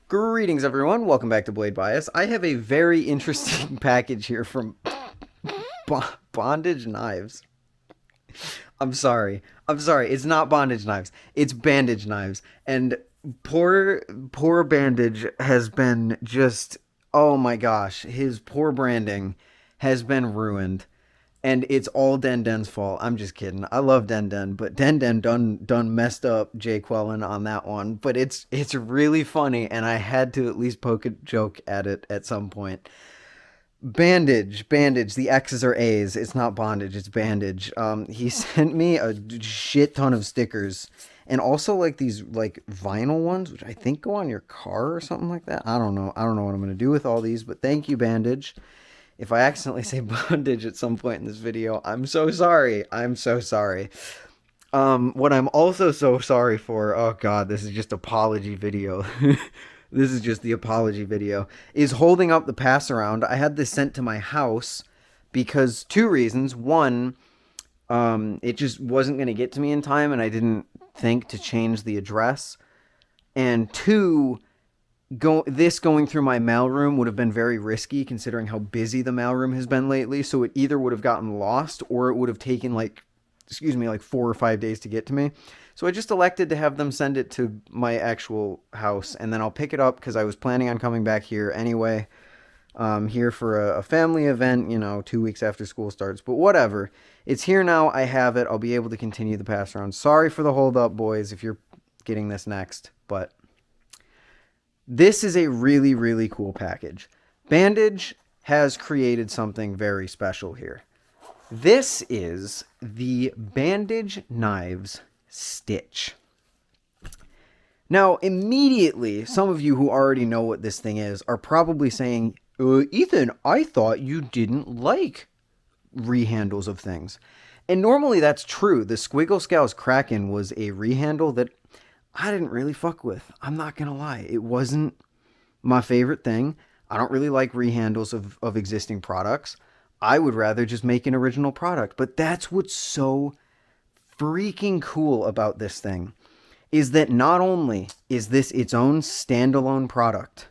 Greetings, everyone. Welcome back to Blade Bias. I have a very interesting package here from Bondage Knives. I'm sorry. I'm sorry. It's not Bondage Knives. It's Bandage Knives. And poor Bandage has been just, oh my gosh, his poor branding has been ruined. And it's all Den Den's fault. I'm just kidding. I love Den Den, but Den Den done messed up Jay Quellen on that one. But it's really funny, and I had to at least poke a joke at it at some point. Bandage. The X's are A's. It's not bondage. It's bandage. He sent me a shit ton of stickers, and also like these like vinyl ones, which I think go on your car or something like that. I don't know. I don't know what I'm gonna do with all these, but thank you, Bandage. If I accidentally say bondage at some point in this video, I'm so sorry. I'm so sorry. What I'm also so sorry for, oh god, this is just apology video. This is just the apology video, is holding up the pass around. I had this sent to my house because two reasons. One, it just wasn't going to get to me in time and I didn't think to change the address. And two, going through my mailroom would have been very risky considering how busy the mailroom has been lately. So it either would have gotten lost or it would have taken like 4 or 5 days to get to me. So I just elected to have them send it to my actual house, and then I'll pick it up because I was planning on coming back here anyway. Here for a family event, 2 weeks after school starts. But whatever. It's here now. I have it. I'll be able to continue the pass around. Sorry for the hold up, boys, if you're getting this next. But this is a really, really cool package. Bandage has created something very special here. This is the Bandage Knives Stitch. Now, immediately, some of you who already know what this thing is are probably saying, Ethan, I thought you didn't like rehandles of things. And normally that's true. The Squiggle Scow's Kraken was a rehandle that I didn't really fuck with. I'm not going to lie. It wasn't my favorite thing. I don't really like rehandles of existing products. I would rather just make an original product. But that's what's so freaking cool about this thing, is that not only is this its own standalone product,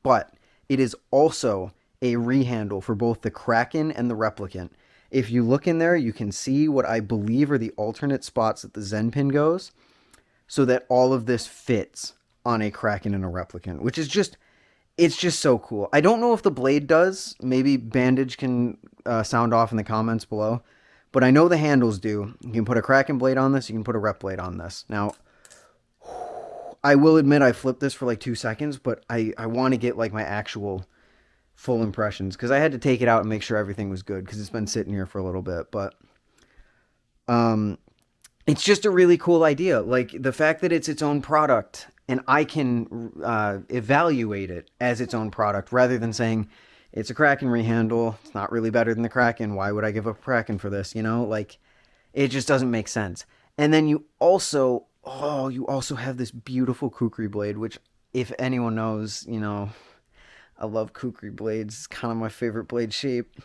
but it is also a rehandle for both the Kraken and the Replicant. If you look in there, you can see what I believe are the alternate spots that the Zen pin goes, so that all of this fits on a Kraken and a Replicant, which is just, it's just so cool. I don't know if the blade does. Maybe Bandage can sound off in the comments below. But I know the handles do. You can put a Kraken blade on this. You can put a Rep blade on this. Now, I will admit I flipped this for like 2 seconds, but I want to get like my actual full impressions, because I had to take it out and make sure everything was good, because it's been sitting here for a little bit. But it's just a really cool idea. Like the fact that it's its own product and I can evaluate it as its own product rather than saying it's a Kraken rehandle. It's not really better than the Kraken. Why would I give up Kraken for this? Like it just doesn't make sense. And then you also have this beautiful kukri blade, which if anyone knows, I love kukri blades. It's kind of my favorite blade shape.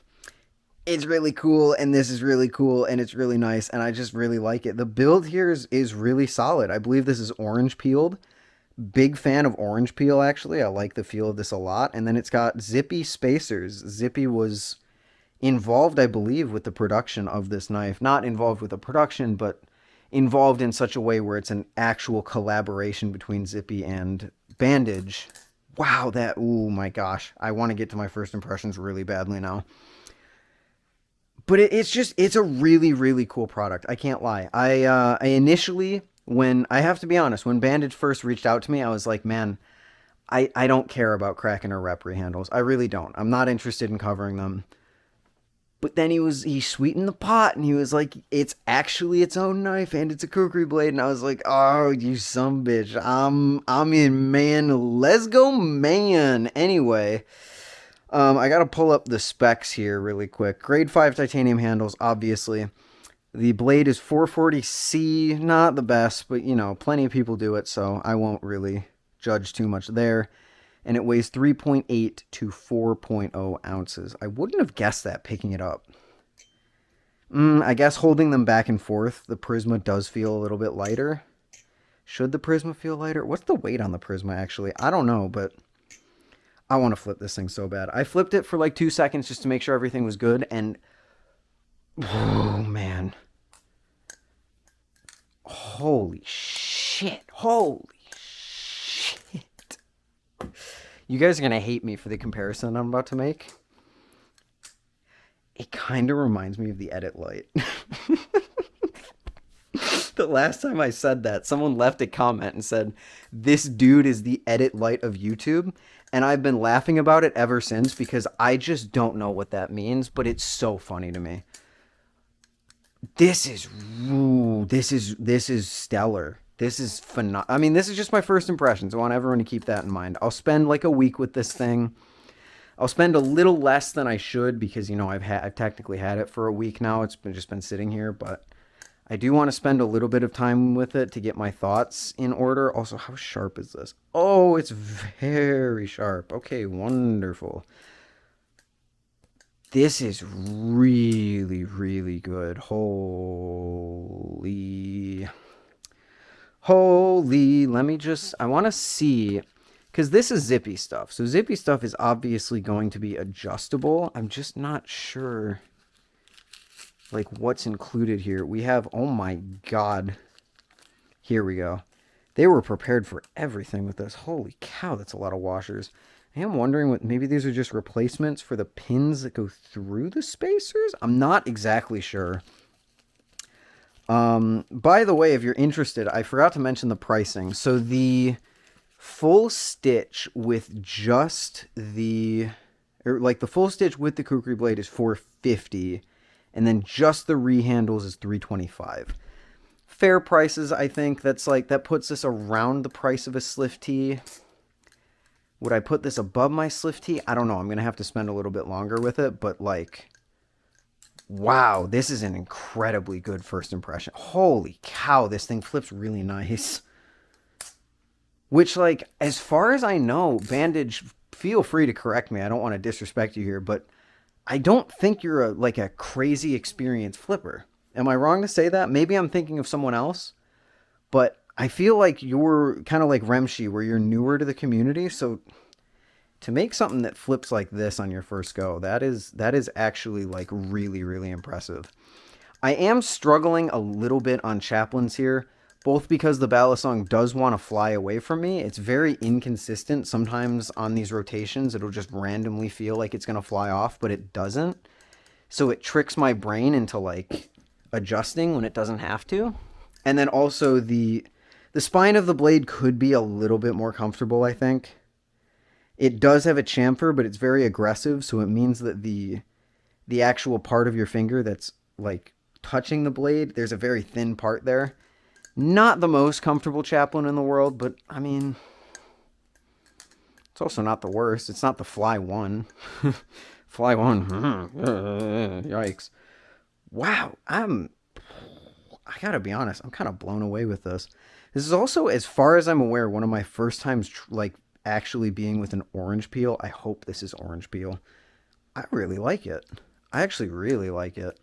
It's really cool, and this is really cool, and it's really nice, and I just really like it. The build here is really solid. I believe this is orange peeled. Big fan of orange peel, actually. I like the feel of this a lot. And then it's got Zippy spacers. Zippy was involved, I believe, with the production of this knife. Not involved with the production, but involved in such a way where it's an actual collaboration between Zippy and Bandage. Wow, oh my gosh. I want to get to my first impressions really badly now. But it's a really, really cool product. I can't lie. I initially, I have to be honest, when Bandage first reached out to me, I was like, man, I don't care about Kraken or Rep rehandles. I really don't. I'm not interested in covering them. But then he sweetened the pot and he was like, it's actually its own knife and it's a kukri blade. And I was like, oh, you some bitch. I'm in, man. Let's go, man. Anyway, I got to pull up the specs here really quick. Grade 5 titanium handles, obviously. The blade is 440C, not the best, but plenty of people do it, so I won't really judge too much there. And it weighs 3.8 to 4.0 ounces. I wouldn't have guessed that picking it up. I guess holding them back and forth, the Prisma does feel a little bit lighter. Should the Prisma feel lighter? What's the weight on the Prisma, actually? I don't know, but I want to flip this thing so bad. I flipped it for like 2 seconds just to make sure everything was good, and oh, man. Holy shit. Holy shit. You guys are going to hate me for the comparison I'm about to make. It kind of reminds me of the Edit Light. The last time I said that, someone left a comment and said, this dude is the Edit Light of YouTube. And I've been laughing about it ever since because I just don't know what that means, but it's so funny to me. This is stellar. This is phenomenal. I mean, this is just my first impressions. I want everyone to keep that in mind. I'll spend like a week with this thing. I'll spend a little less than I should because, you know, I've technically had it for a week now. It's just been sitting here, but I do want to spend a little bit of time with it to get my thoughts in order. Also, how sharp is this? Oh, it's very sharp. Okay, wonderful. This is really, really good. Holy. Let me just, I want to see, because this is zippy stuff. So zippy stuff is obviously going to be adjustable. I'm just not sure like what's included here. We have, oh my God. Here we go. They were prepared for everything with this. Holy cow, that's a lot of washers. I am wondering what, maybe these are just replacements for the pins that go through the spacers? I'm not exactly sure. By the way, if you're interested, I forgot to mention the pricing. So the full stitch with just the, or like the full stitch with the kukri blade is $450. And then just the rehandles is $325. Fair prices, I think. That's like, that puts this around the price of a Slift tee. Would I put this above my Slift tee? I don't know. I'm going to have to spend a little bit longer with it. But like, wow, this is an incredibly good first impression. Holy cow, this thing flips really nice. Which, like, as far as I know, Bandage, feel free to correct me. I don't want to disrespect you here, but I don't think you're like a crazy experienced flipper. Am I wrong to say that? Maybe I'm thinking of someone else, but I feel like you're kind of like Remshi, where you're newer to the community. So to make something that flips like this on your first go, that is actually like really, really impressive. I am struggling a little bit on chaplains here, both because the Balisong does want to fly away from me. It's very inconsistent. Sometimes on these rotations, it'll just randomly feel like it's going to fly off, but it doesn't. So it tricks my brain into like adjusting when it doesn't have to. And then also the spine of the blade could be a little bit more comfortable, I think. It does have a chamfer, but it's very aggressive, so it means that the actual part of your finger that's like touching the blade, there's a very thin part there. Not the most comfortable chaplain in the world, but I mean, it's also not the worst. It's not the Fly 1. Fly 1. Yikes. Wow. I gotta be honest, I'm kind of blown away with this. This is also, as far as I'm aware, one of my first times like actually being with an orange peel. I hope this is orange peel. I really like it. I actually really like it.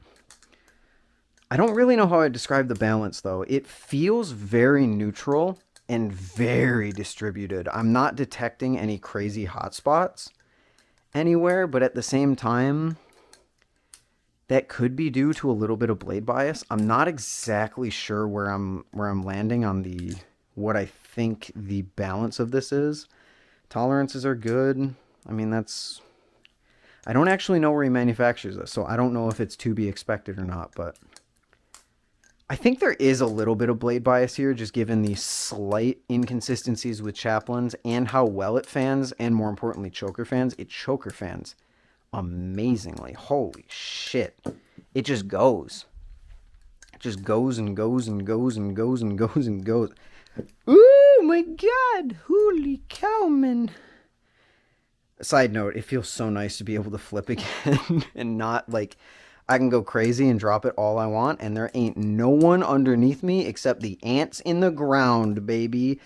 I don't really know how I describe the balance, though. It feels very neutral and very distributed. I'm not detecting any crazy hotspots anywhere, but at the same time, that could be due to a little bit of blade bias. I'm not exactly sure where I'm landing on what I think the balance of this is. Tolerances are good. I mean, I don't actually know where he manufactures this, so I don't know if it's to be expected or not, but I think there is a little bit of blade bias here, just given the slight inconsistencies with chaplains and how well it fans, and more importantly, choker fans. It choker fans amazingly. Holy shit. It just goes. It just goes and goes and goes and goes and goes and goes. Ooh, my God. Holy cow, man. Side note, it feels so nice to be able to flip again and not like, I can go crazy and drop it all I want, and there ain't no one underneath me except the ants in the ground, baby.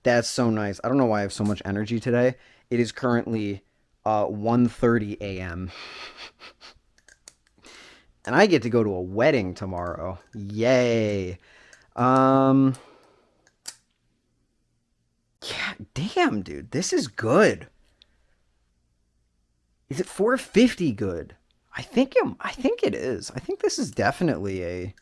That's so nice. I don't know why I have so much energy today. It is currently 1:30 a.m. And I get to go to a wedding tomorrow. Yay. damn, dude, this is good. Is it 450 good? I think it is. I think this is definitely a.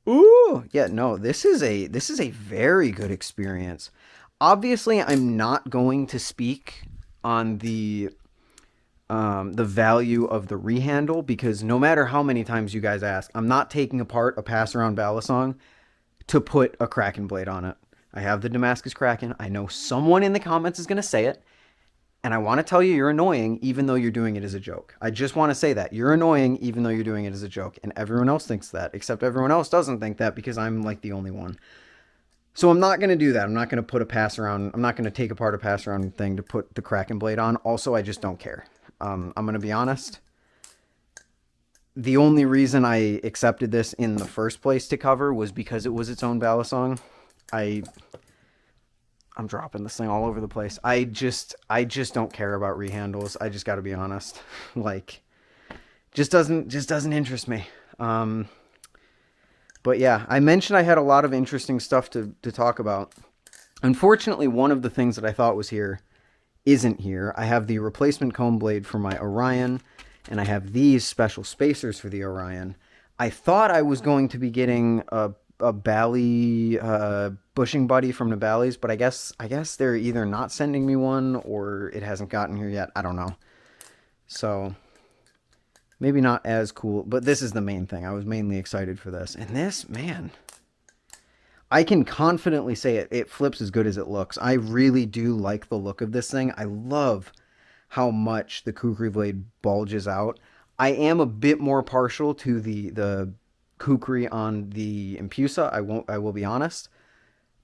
Ooh, yeah, no, this is a very good experience. Obviously, I'm not going to speak on the value of the rehandle because no matter how many times you guys ask, I'm not taking apart a pass around Balisong to put a Kraken blade on it. I have the Damascus Kraken. I know someone in the comments is going to say it, and I want to tell you you're annoying even though you're doing it as a joke. I just want to say that. You're annoying even though you're doing it as a joke, and everyone else thinks that, except everyone else doesn't think that because I'm like the only one. So I'm not going to do that. I'm not going to put a pass around. I'm not going to take apart a pass around thing to put the Kraken blade on. Also, I just don't care. I'm going to be honest. The only reason I accepted this in the first place to cover was because it was its own Balisong. I'm dropping this thing all over the place. I just don't care about rehandles. I just got to be honest. Like, just doesn't interest me. But yeah, I mentioned I had a lot of interesting stuff to talk about. Unfortunately, one of the things that I thought was here isn't here. I have the replacement comb blade for my Orion, and I have these special spacers for the Orion. I thought I was going to be getting a Bally bushing buddy from the Bally's, but I guess they're either not sending me one or it hasn't gotten here yet. I don't know. So maybe not as cool, but this is the main thing. I was mainly excited for this. And this, man, I can confidently say it flips as good as it looks. I really do like the look of this thing. I love how much the kukri blade bulges out. I am a bit more partial to the kukri on the Impusa. I will be honest.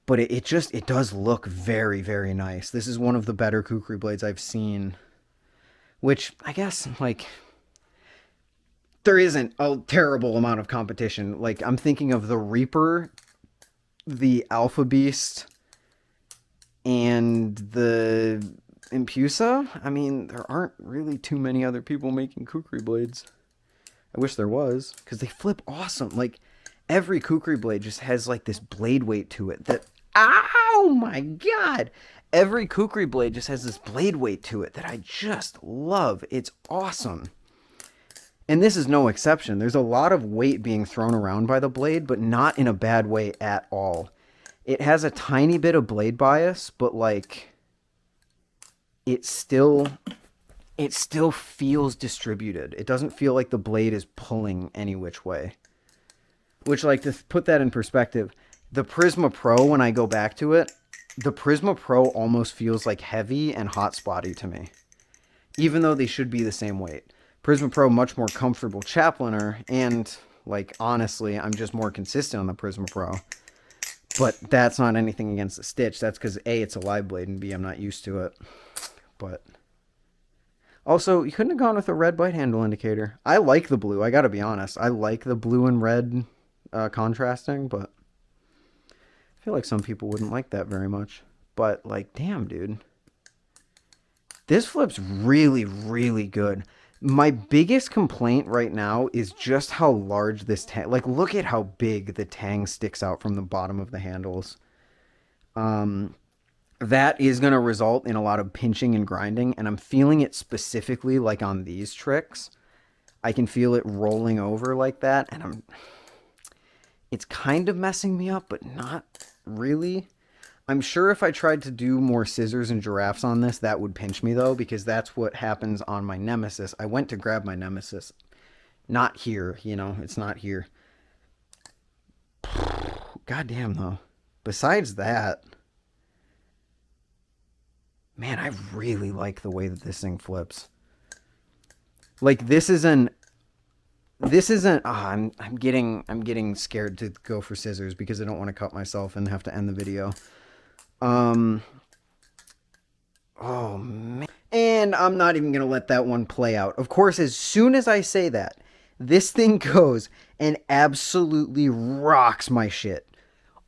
But it does look very, very nice. This is one of the better kukri blades I've seen. Which, I guess, like, there isn't a terrible amount of competition. Like, I'm thinking of the Reaper, the Alpha Beast, and the Impusa. I mean, there aren't really too many other people making kukri blades. I wish there was, because they flip awesome. Like, every kukri blade just has, like, this blade weight to it that... Oh, my God! Every kukri blade just has this blade weight to it that I just love. It's awesome. And this is no exception. There's a lot of weight being thrown around by the blade, but not in a bad way at all. It has a tiny bit of blade bias, but, like, it still feels distributed. It doesn't feel like the blade is pulling any which way. Which, like, to put that in perspective, the Prisma Pro, when I go back to it, the Prisma Pro almost feels like heavy and hot spotty to me. Even though they should be the same weight. Prisma Pro, much more comfortable chaplainer, and, like, honestly, I'm just more consistent on the Prisma Pro. But that's not anything against the Stitch. That's because, A, it's a live blade, and B, I'm not used to it. But... also, you couldn't have gone with a red bite handle indicator. I like the blue, I gotta be honest. I like the blue and red contrasting, but I feel like some people wouldn't like that very much. But, like, damn, dude. This flip's really, really good. My biggest complaint right now is just how large this tang... like, look at how big the tang sticks out from the bottom of the handles. That is going to result in a lot of pinching and grinding, and I'm feeling it specifically, like, on these tricks. I can feel it rolling over like that, and it's kind of messing me up, but not really. I'm sure if I tried to do more scissors and giraffes on this, that would pinch me, though, because that's what happens on my Nemesis. I went to grab my Nemesis. Not here, you know, it's not here. Goddamn, though. Besides that, man, I really like the way that this thing flips. Like, this isn't... I'm getting scared to go for scissors because I don't want to cut myself and have to end the video. Oh, man. And I'm not even going to let that one play out. Of course, as soon as I say that, this thing goes and absolutely rocks my shit.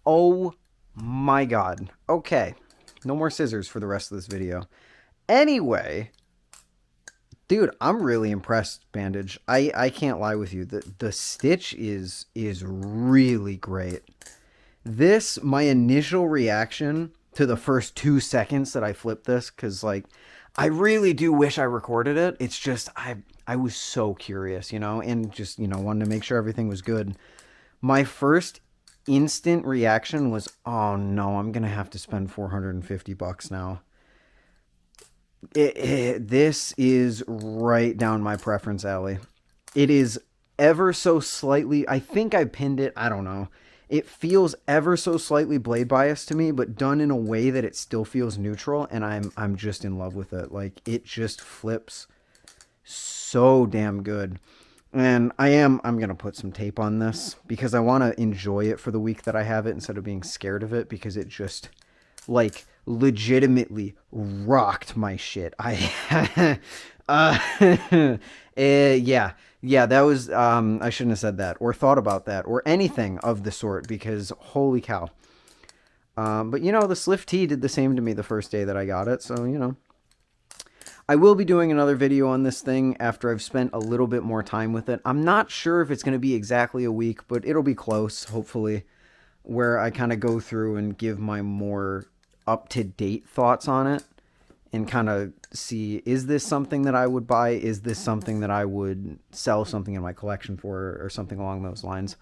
Oh, my God. Okay. No more scissors for the rest of this video. Anyway, dude, I'm really impressed, Bandage. I can't lie with you. The Stitch is really great. This, my initial reaction to the first 2 seconds that I flipped this, because like I really do wish I recorded it. It's just I was so curious, and just wanted to make sure everything was good. My first instant reaction was, oh no, I'm gonna have to spend $450 now. This is right down my preference alley. It is ever so slightly, I think I pinned it, I don't know. It feels ever so slightly blade biased to me, but done in a way that it still feels neutral, and I'm just in love with it. Like, it just flips so damn good. And I'm going to put some tape on this because I want to enjoy it for the week that I have it instead of being scared of it, because it just, like, legitimately rocked my shit. Yeah, that was, I shouldn't have said that or thought about that or anything of the sort, because holy cow. But the Slift T did the same to me the first day that I got it. So, I will be doing another video on this thing after I've spent a little bit more time with it. I'm not sure if it's going to be exactly a week, but it'll be close, hopefully, where I kind of go through and give my more up-to-date thoughts on it and kind of see, is this something that I would buy? Is this something that I would sell something in my collection for, or something along those lines?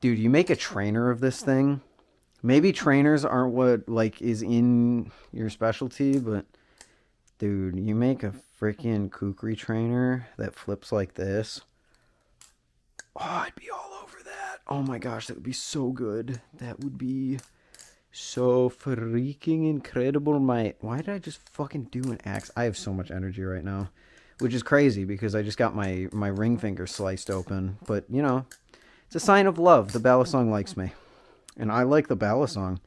Dude, you make a trainer of this thing. Maybe trainers aren't what, like, is in your specialty, but dude, you make a freaking kukri trainer that flips like this. Oh, I'd be all over that. Oh my gosh, that would be so good. That would be so freaking incredible, mate. Why did I just fucking do an axe? I have so much energy right now, which is crazy because I just got my ring finger sliced open. But, it's a sign of love. The Balisong likes me. And I like the Balisong.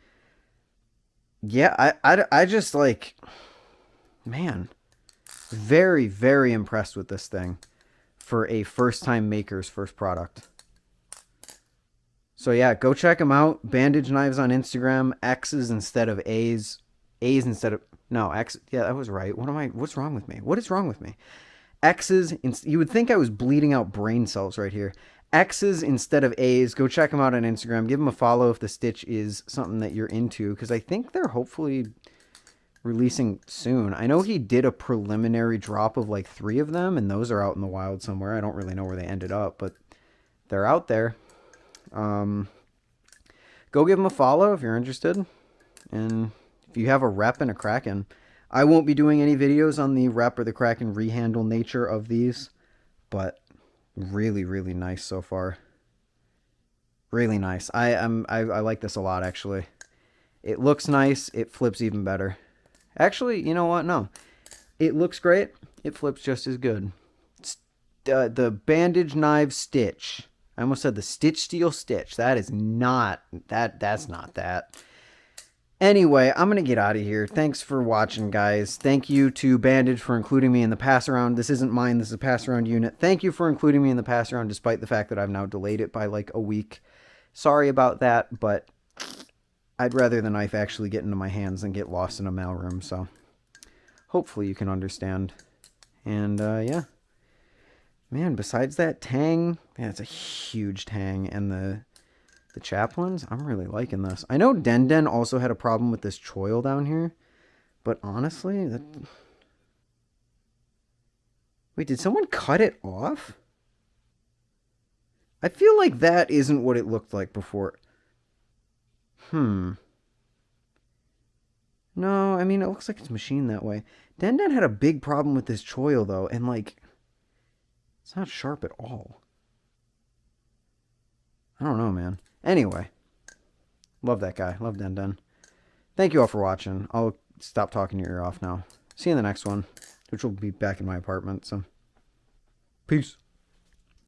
Yeah, I just like... Man, very, very impressed with this thing for a first-time maker's first product. So yeah, go check them out. Bandage Knives on Instagram. X's instead of A's. A's instead of... No, X... Yeah, that was right. What's wrong with me? What is wrong with me? X's... You would think I was bleeding out brain cells right here. X's instead of A's. Go check them out on Instagram. Give them a follow if the stitch is something that you're into, because I think they're hopefully... releasing soon. I know he did a preliminary drop of like 3 of them, and those are out in the wild somewhere. I don't really know where they ended up, but they're out there. Go give them a follow if you're interested, and if you have a rep and a Kraken. I won't be doing any videos on the rep or the Kraken rehandle nature of these, but really, really nice so far. Really nice. I like this a lot, actually. It looks nice. It flips even better. Actually, you know what? No. It looks great. It flips just as good. The Bandage Knife Stitch. I almost said the Stitch Steel Stitch. That is not... That's not that. Anyway, I'm going to get out of here. Thanks for watching, guys. Thank you to Bandage for including me in the pass-around. This isn't mine. This is a pass-around unit. Thank you for including me in the pass-around, despite the fact that I've now delayed it by like a week. Sorry about that, but... I'd rather the knife actually get into my hands than get lost in a mailroom, so hopefully you can understand. And, yeah. Man, besides that tang, yeah, it's a huge tang, and the chaplains, I'm really liking this. I know Den also had a problem with this choil down here, but honestly, Wait, did someone cut it off? I feel like that isn't what it looked like before. No, I mean, it looks like it's machined that way. Den had a big problem with this choil, though, and, like, it's not sharp at all. I don't know, man. Anyway, love that guy. Love Den. Thank you all for watching. I'll stop talking your ear off now. See you in the next one, which will be back in my apartment, so peace.